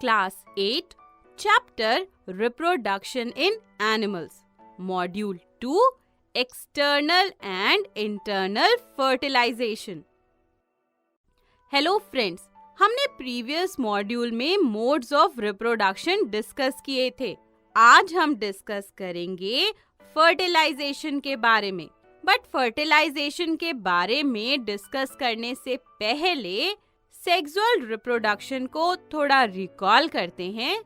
Class 8, Chapter Reproduction in Animals, Module 2, External and Internal Fertilization. Hello friends, हमने previous module में modes of reproduction discuss किए थे. आज हम डिस्कस करेंगे फर्टिलाइजेशन के बारे में. बट फर्टिलाइजेशन के बारे में डिस्कस करने से पहले सेक्सुअल रिप्रोडक्शन को थोड़ा रिकॉल करते हैं.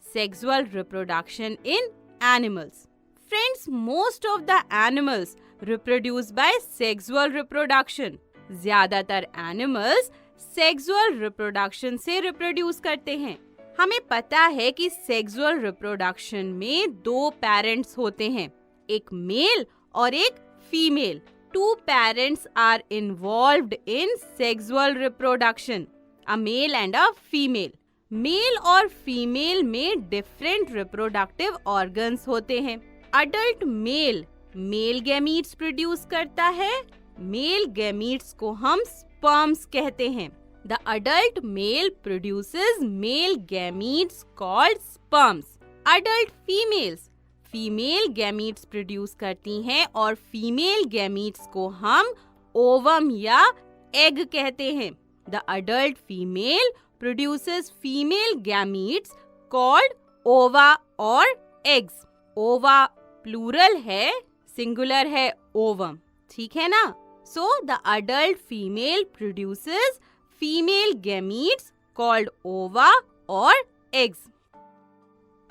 Sexual reproduction in animals. Friends, most of the animals reproduce by sexual reproduction. ज्यादातर एनिमल्स सेक्सुअल रिप्रोडक्शन से रिप्रोड्यूस करते हैं. हमें पता है कि सेक्सुअल रिप्रोडक्शन में दो पेरेंट्स होते हैं, एक मेल और एक female. Two parents are involved in sexual reproduction, a male and a female. Male और फीमेल में डिफरेंट रिप्रोडक्टिव ऑर्गन्स होते हैं. अडल्ट मेल गैमीट्स प्रोड्यूस करता है. मेल गैमीट्स को हम स्पर्म्स कहते हैं. The adult mail produces male gametes called sperms. Adult female gametes produce करती हैं और फीमेल गैमीट्स को हम ओवम या एग कहते हैं. The adult female produces female gametes called ओवा और एग्स. ओवा प्लूरल है, सिंगुलर है ओवम. ठीक है ना? So the adult female produces female gametes called ओवा और एग्स.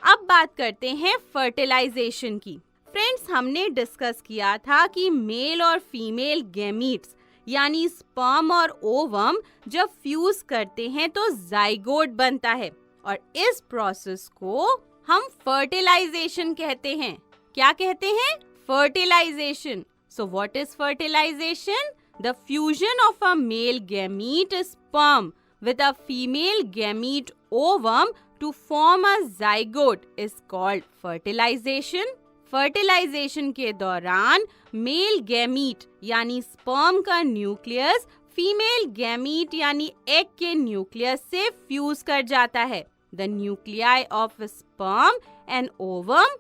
अब बात करते हैं फर्टिलाइजेशन की. फ्रेंड्स, हमने डिस्कस किया था कि मेल और फीमेल गैमीट्स यानी स्पर्म और ओवम जब फ्यूज करते हैं तो जाइगोट बनता है और इस प्रोसेस को हम फर्टिलाइजेशन कहते हैं. क्या कहते हैं? Fertilisation. So what is fertilisation? The fusion of a male gamete sperm with a female gamete ovum to form a zygote is called fertilization. Fertilisation के दौरान मेल गैमीट यानी स्पर्म का न्यूक्लियस फीमेल गैमीट यानी egg के nucleus से fuse कर जाता है. The nuclei of sperm and ovum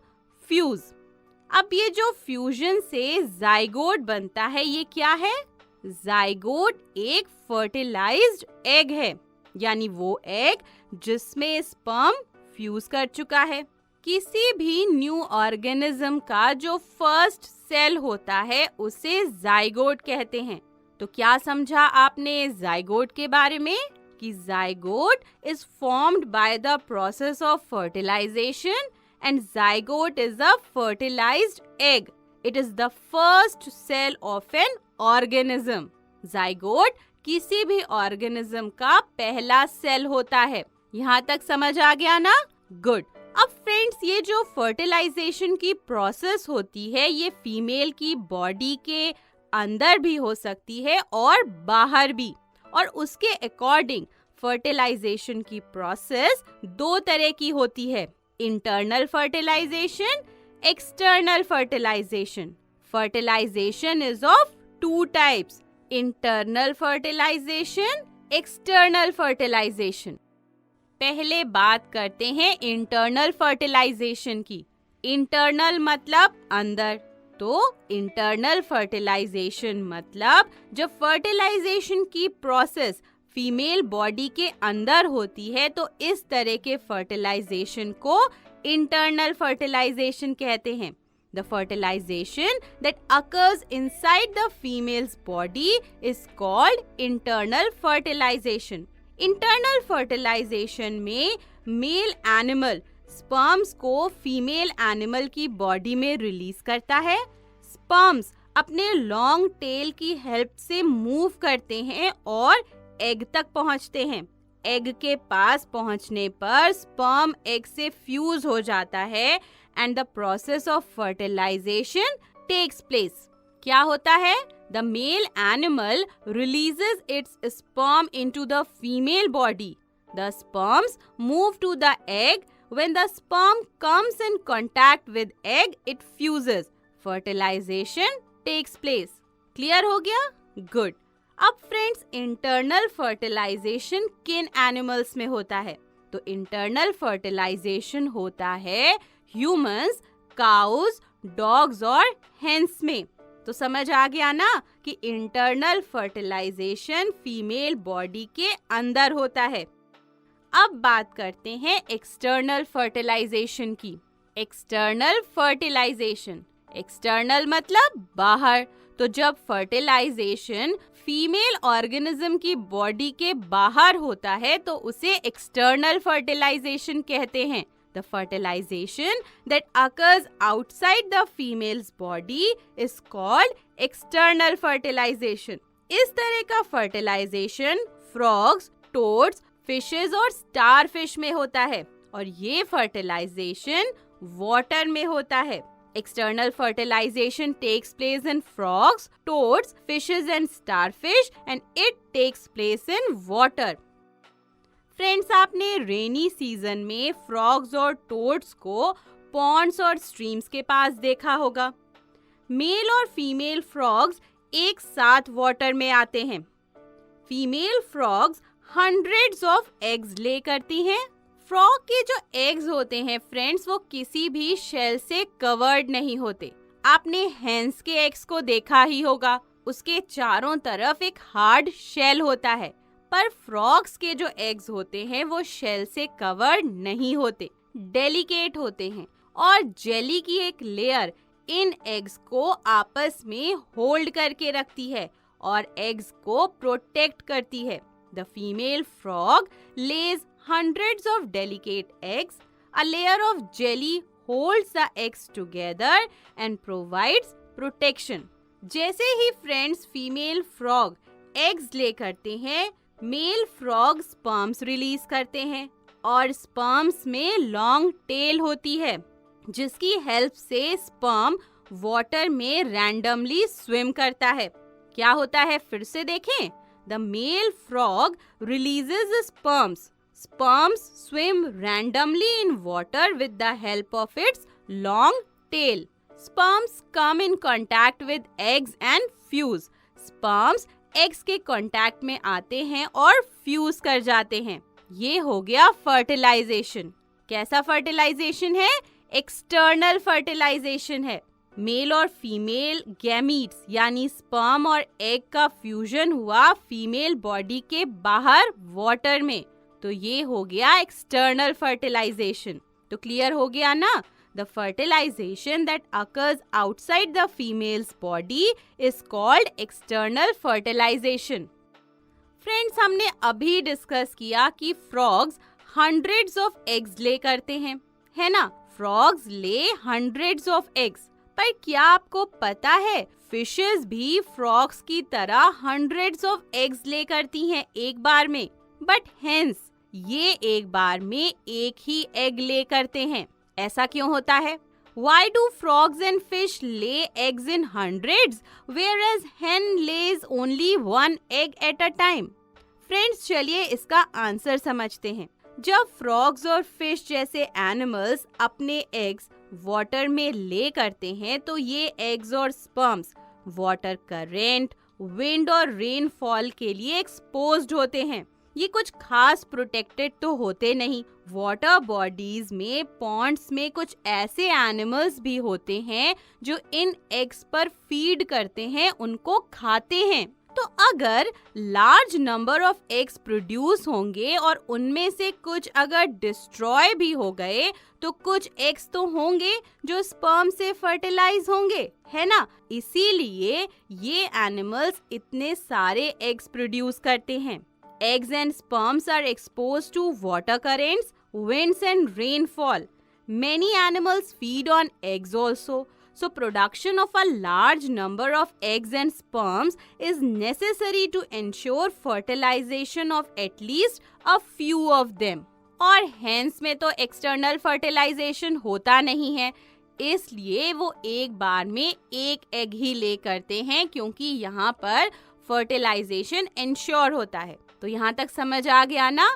fuse. अब ये जो फ्यूजन से जाइगोट बनता है, ये क्या है? जाइगोट एक फर्टिलाइज्ड एग है, यानी वो एग जिसमें स्पर्म फ्यूज कर चुका है. किसी भी न्यू ऑर्गेनिज्म का जो फर्स्ट सेल होता है उसे जाइगोट कहते हैं. तो क्या समझा आपने जाइगोट के बारे में? कि zygote is formed by the process of fertilisation and zygote is a fertilised egg. It is the first cell of an organism. Zygote किसी भी ऑर्गेनिज्म का पहला सेल होता है. यहाँ तक समझ आ गया ना? गुड. अब फ्रेंड्स, ये जो फर्टिलाइजेशन की प्रोसेस होती है ये फीमेल की बॉडी के अंदर भी हो सकती है और बाहर भी. और उसके अकॉर्डिंग फर्टिलाइजेशन की प्रोसेस दो तरह की होती है, internal fertilisation, external fertilisation. Fertilisation is of two types, internal fertilisation, external fertilisation. पहले बात करते हैं इंटरनल फर्टिलाइजेशन की. इंटरनल मतलब अंदर, तो इंटरनल फर्टिलाइजेशन मतलब जब फर्टिलाइजेशन की प्रोसेस फीमेल बॉडी के अंदर होती है तो इस तरह के फर्टिलाइजेशन को इंटरनल फर्टिलाइजेशन कहते हैं. The fertilization that occurs inside the female's body is called internal fertilization. Internal fertilization में मेल एनिमल स्पर्म्स को फीमेल एनिमल की बॉडी में रिलीज करता है. स्पर्म्स अपने लॉन्ग टेल की हेल्प से मूव करते हैं और एग तक पहुंचते हैं. एग के पास पहुंचने पर स्पर्म एग से फ्यूज हो जाता है and the process of fertilization takes place. क्या होता है? The male animal releases its sperm into the female body. The sperms move to the egg. When the sperm comes in contact with egg, it fuses. Fertilization takes place. Clear हो गया? Good. अब friends, internal fertilisation किन animals में होता है? तो internal fertilisation होता है ह्यूमंस, काउज, डॉग्स और हेंस में। तो समझ आ गया ना कि इंटरनल फर्टिलाइजेशन फीमेल बॉडी के अंदर होता है। अब बात करते हैं एक्सटर्नल फर्टिलाइजेशन की। एक्सटर्नल फर्टिलाइजेशन, एक्सटर्नल मतलब बाहर। तो जब फर्टिलाइजेशन फीमेल ऑर्गेनिज्म की बॉडी के बाहर होता है तो उसे एक्सटर्नल फर्टिलाइजेशन कहते हैं। The fertilization that occurs outside the female's body is called external fertilization. इस तरह का फर्टिलाइजेशन फ्रॉग्स, टोड्स, फिशेस और स्टारफिश में होता है और ये फर्टिलाइजेशन वाटर में होता है। External fertilization takes place in frogs, toads, fishes and starfish and it takes place in water. Friends, आपने रेनी सीजन में फ्रॉग्स और टोड्स को पॉन्ड्स और स्ट्रीम्स के पास देखा होगा। मेल और फीमेल फ्रॉग्स एक साथ वाटर में आते हैं। Female frogs hundreds of eggs ले करती हैं। फ्रॉग के जो एग्स होते हैं फ्रेंड्स, वो किसी भी शेल से कवर्ड नहीं होते। आपने हेंस के एग्स को देखा ही होगा, उसके चारों तरफ एक हार्ड शेल होता है। पर फ्रॉग्स के जो एग्स होते हैं वो शेल से कवर्ड नहीं होते, डेलिकेट होते हैं और जेली की एक लेयर इन एग्स को आपस में होल्ड करके रखती है और एग्स को प्रोटेक्ट करती है। The female frog lays hundreds of delicate eggs. A layer of jelly holds the eggs together and provides protection. जैसे ही friends female frog eggs lay करते हैं, मेल फ्रॉग स्पर्म्स रिलीज करते हैं और स्पर्म्स में लॉन्ग टेल होती है जिसकी हेल्प से स्पर्म वाटर में रैंडमली स्विम करता है। क्या होता है फिर से देखें। The male frog releases sperms. Sperms swim randomly in water with the help of its long tail. Sperms come in contact with eggs and fuse. Sperms eggs के contact में आते हैं और fuse कर जाते हैं। ये हो गया fertilization. कैसा fertilization है? External fertilization है। मेल और फीमेल गैमीट्स यानी स्पर्म और एग का फ्यूजन हुआ फीमेल बॉडी के बाहर वाटर में, तो ये हो गया एक्सटर्नल फर्टिलाइजेशन। तो क्लियर हो गया ना। The fertilisation that occurs outside the female's body is called external fertilisation. Friends, हमने अभी डिस्कस किया कि frogs hundreds of eggs lay करते हैं, है ना। फ्रॉग्स ले हंड्रेड्स ऑफ एग्स। पर क्या आपको पता है फिशेस भी फ्रॉग्स की तरह हंड्रेड्स ऑफ एग्स ले करती हैं एक बार में। बट हेंस ये एक बार में एक ही एग ले करते हैं। ऐसा क्यों होता है? Why do frogs and fish lay eggs in hundreds, whereas hen lays only one egg at a time? Friends, चलिए इसका आंसर समझते हैं। जब फ्रॉग्स और फिश जैसे एनिमल्स अपने एग्स वाटर में ले करते हैं तो ये एग्स और स्पर्म्स वाटर करंट, विंड और रेनफॉल के लिए एक्सपोज्ड होते हैं। ये कुछ खास प्रोटेक्टेड तो होते नहीं। वाटर बॉडीज में, पॉन्ड्स में कुछ ऐसे एनिमल्स भी होते हैं जो इन एग्स पर फीड करते हैं, उनको खाते हैं। तो अगर large number of eggs produce होंगे और उनमें से कुछ अगर डिस्ट्रॉय भी हो गए तो कुछ एग्स तो होंगे जो स्पर्म से फर्टिलाइज होंगे, है ना। इसीलिए ये एनिमल्स इतने सारे एग्स प्रोड्यूस करते हैं। Eggs and sperms are exposed to water currents, winds and rainfall. Many animals feed on eggs also. So production of a large number of eggs and sperms is necessary to ensure fertilization of at least a few of them. और hens में तो external fertilization होता नहीं है, इसलिए वो एक बार में एक एग ही ले करते हैं क्योंकि यहाँ पर fertilization ensure होता है। तो यहाँ तक समझ आ गया ना।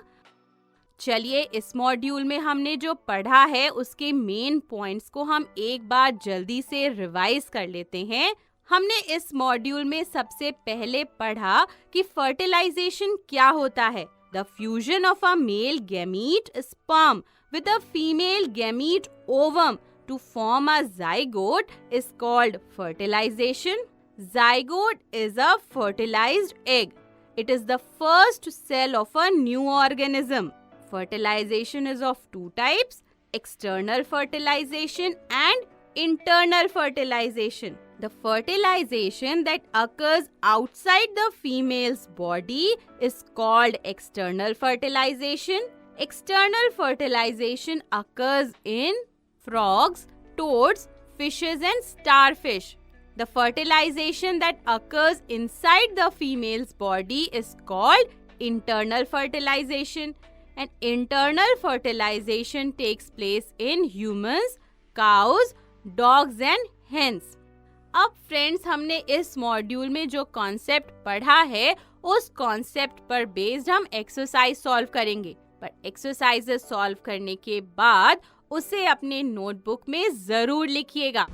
चलिए इस मॉड्यूल में हमने जो पढ़ा है उसके मेन पॉइंट्स को हम एक बार जल्दी से रिवाइज कर लेते हैं। हमने इस मॉड्यूल में सबसे पहले पढ़ा कि फर्टिलाइजेशन क्या होता है। The fusion of a male gamete sperm with a female gamete ovum to form a zygote is called fertilization. Zygote is a fertilized egg. It is the first cell of a new organism. Fertilization is of two types: external fertilization and internal fertilization. The fertilization that occurs outside the female's body is called external fertilization. External fertilization occurs in frogs, toads, fishes and starfish. The fertilization that occurs inside the female's body is called internal fertilization. And internal fertilization takes place in humans, cows, dogs and hens. अब friends, हमने इस module में जो concept पढ़ा है उस concept पर based हम एक्सरसाइज सॉल्व करेंगे। पर एक्सरसाइजेस सॉल्व करने के बाद उसे अपने नोटबुक में ज़रूर लिखिएगा।